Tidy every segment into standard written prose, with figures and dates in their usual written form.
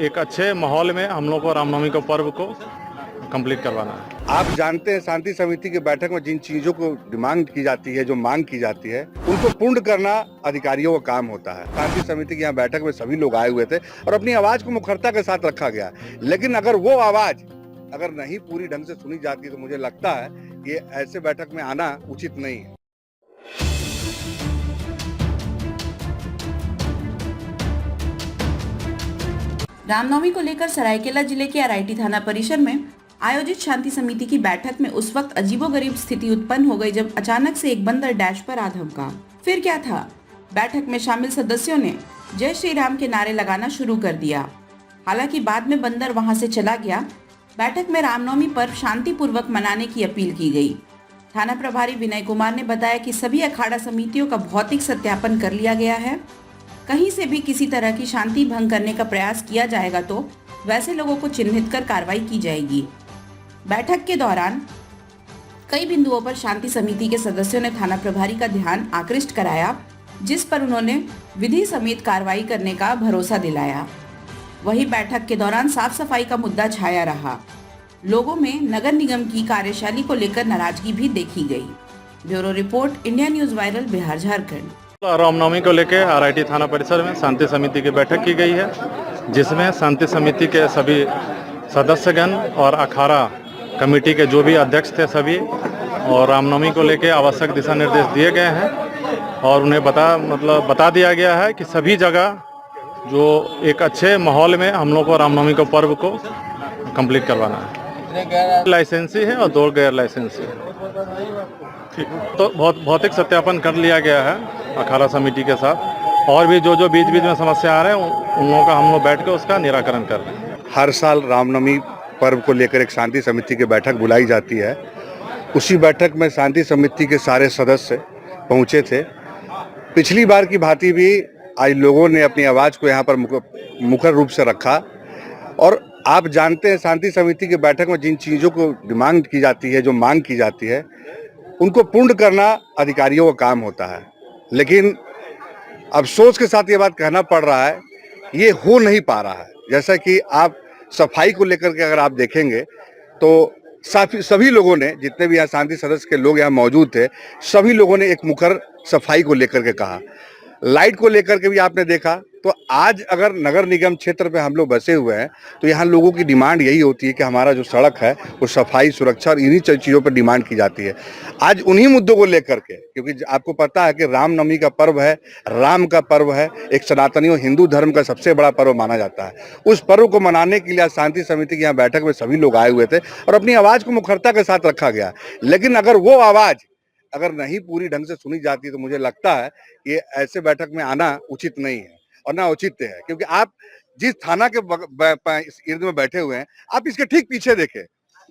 एक अच्छे माहौल में हम लोग को रामनवमी को पर्व को कंप्लीट करवाना है। आप जानते हैं शांति समिति की बैठक में जिन चीजों को डिमांड की जाती है, जो मांग की जाती है, उनको पूर्ण करना अधिकारियों का काम होता है। शांति समिति की यहाँ बैठक में सभी लोग आए हुए थे और अपनी आवाज को मुखरता के साथ रखा गया, लेकिन अगर वो आवाज अगर नहीं पूरी ढंग से सुनी जाती तो मुझे लगता है कि ऐसे बैठक में आना उचित नहीं है। रामनवमी को लेकर सरायकेला जिले के आरआईटी थाना परिसर में आयोजित शांति समिति की बैठक में उस वक्त अजीबोगरीब स्थिति उत्पन्न हो गई जब अचानक से एक बंदर डैश पर आ धमका। फिर क्या था? बैठक में शामिल सदस्यों ने जय श्री राम के नारे लगाना शुरू कर दिया। हालांकि बाद में बंदर वहां से चला गया। बैठक में रामनवमी पर्व शांतिपूर्वक मनाने की अपील की गई। थाना प्रभारी विनय कुमार ने बताया कि सभी अखाड़ा समितियों का भौतिक सत्यापन कर लिया गया है। कहीं से भी किसी तरह की शांति भंग करने का प्रयास किया जाएगा तो वैसे लोगों को चिन्हित कर कार्रवाई की जाएगी। बैठक के दौरान कई बिंदुओं पर शांति समिति के सदस्यों ने थाना प्रभारी का ध्यान आकृष्ट कराया, जिस पर उन्होंने विधि समेत कार्रवाई करने का भरोसा दिलाया। वहीं बैठक के दौरान साफ सफाई का मुद्दा छाया रहा। लोगों में नगर निगम की कार्यशैली को लेकर नाराजगी भी देखी गई। Bureau report, India News viral, Bihar Jharkhand. Ramnavami को लेकर आरआईटी थाना परिसर में शांति समिति की बैठक की गई है, जिसमें शांति समिति के सभी सदस्यगण और अखाड़ा कमेटी के जो भी अध्यक्ष थे सभी, और रामनवमी को लेकर आवश्यक दिशा निर्देश दिए गए हैं और उन्हें बता दिया गया है कि सभी जगह जो एक अच्छे माहौल में हम लोग को रामनवमी को पर्व को कंप्लीट करवाना है। लाइसेंसी है और 2 गैर लाइसेंसी है। ठीक, तो भौतिक सत्यापन कर लिया गया है अखाड़ा समिति के साथ, और भी जो बीच बीच में समस्या आ रहे हैं उन लोगों का हम लोग बैठ कर उसका निराकरण कर रहे हैं। हर साल रामनवमी पर्व को लेकर एक शांति समिति की बैठक बुलाई जाती है। उसी बैठक में शांति समिति के सारे सदस्य पहुंचे थे। पिछली बार की भांति भी आज लोगों ने अपनी आवाज़ को यहाँ पर मुखर रूप से रखा। और आप जानते हैं शांति समिति की बैठक में जिन चीज़ों को डिमांड की जाती है, जो मांग की जाती है, उनको पूर्ण करना अधिकारियों का काम होता है। लेकिन अफसोस के साथ ये बात कहना पड़ रहा है, ये हो नहीं पा रहा है। जैसा कि आप सफाई को लेकर के अगर आप देखेंगे तो सभी लोगों ने, जितने भी यहाँ शांति सदस्य के लोग यहाँ मौजूद थे, सभी लोगों ने एक मुखर सफाई को लेकर के कहा। लाइट को लेकर के भी आपने देखा। तो आज अगर नगर निगम क्षेत्र पे हम लोग बसे हुए हैं तो यहाँ लोगों की डिमांड यही होती है कि हमारा जो सड़क है वो सफाई, सुरक्षा और इन्हीं चीज़ों पर डिमांड की जाती है। आज उन्हीं मुद्दों को लेकर के, क्योंकि आपको पता है कि रामनवमी का पर्व है, राम का पर्व है, एक सनातनी और हिंदू धर्म का सबसे बड़ा पर्व माना जाता है। उस पर्व को मनाने के लिए आज शांति समिति की यहाँ बैठक में सभी लोग आए हुए थे और अपनी आवाज़ को मुखरता के साथ रखा गया, लेकिन अगर वो आवाज़ अगर नहीं पूरी ढंग से सुनी जाती तो मुझे लगता है कि ऐसे बैठक में आना उचित नहीं है और ना औचित्य है। क्योंकि आप जिस थाना के इर्द में बैठे हुए हैं, आप इसके ठीक पीछे देखें,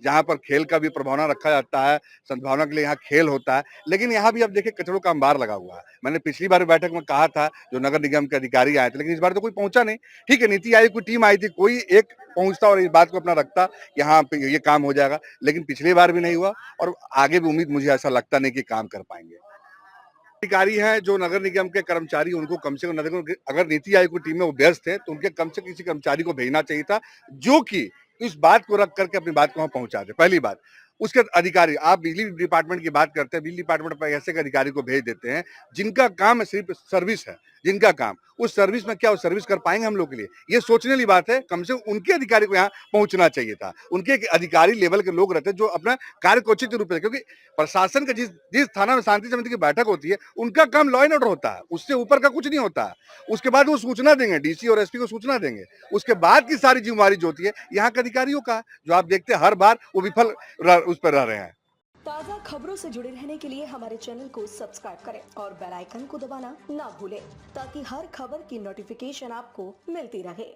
जहां पर खेल का भी प्रभावना रखा जाता है, सद्भावना के लिए यहाँ खेल होता है, लेकिन यहाँ भी आप देखिए कचड़ों का अंबार लगा हुआ है। मैंने पिछली बार बैठक में कहा था, जो नगर निगम के अधिकारी आए थे, लेकिन इस बार तो कोई पहुंचा नहीं। ठीक है, नीति आयोग की टीम आई थी, कोई एक पहुंचता और इस बात को अपना रखता, यहाँ पे ये काम हो जाएगा, लेकिन पिछली बार भी नहीं हुआ और आगे भी उम्मीद मुझे ऐसा लगता नहीं कि काम कर पाएंगे। अधिकारी हैं जो नगर निगम के कर्मचारी, उनको कम से कम अगर नीति आयोग की टीम में वो व्यस्त है तो उनके कम से किसी कर्मचारी को भेजना चाहिए था, जो कि इस बात को रख करके अपनी बात को वहां पहुंचा दे। पहली बात। उसके अधिकारी, आप बिजली डिपार्टमेंट की बात करते हैं, बिजली डिपार्टमेंट पर ऐसे अधिकारी को भेज देते हैं जिनका काम सिर्फ सर्विस है, जिनका काम उस सर्विस में क्या वो सर्विस कर पाएंगे हम लोग के लिए? ये सोचने वाली बात है। कम से कम उनके अधिकारी को यहाँ पहुंचना चाहिए था। उनके अधिकारी लेवल के लोग रहते हैं जो अपना कार्य को उचित रूप से, क्योंकि प्रशासन का जिस थाना में शांति समिति की बैठक होती है उनका काम लॉ एंड ऑर्डर होता है, उससे ऊपर का कुछ नहीं होता है। उसके बाद वो सूचना देंगे, डीसी और एसपी को सूचना देंगे, उसके बाद की सारी जिम्मेवारी जो होती है यहाँ के अधिकारियों का, जो आप देखते हैं हर बार वो विफल उस पर रह रहे हैं। ताज़ा खबरों से जुड़े रहने के लिए हमारे चैनल को सब्सक्राइब करें और बेल आइकन को दबाना ना भूलें, ताकि हर खबर की नोटिफिकेशन आपको मिलती रहे।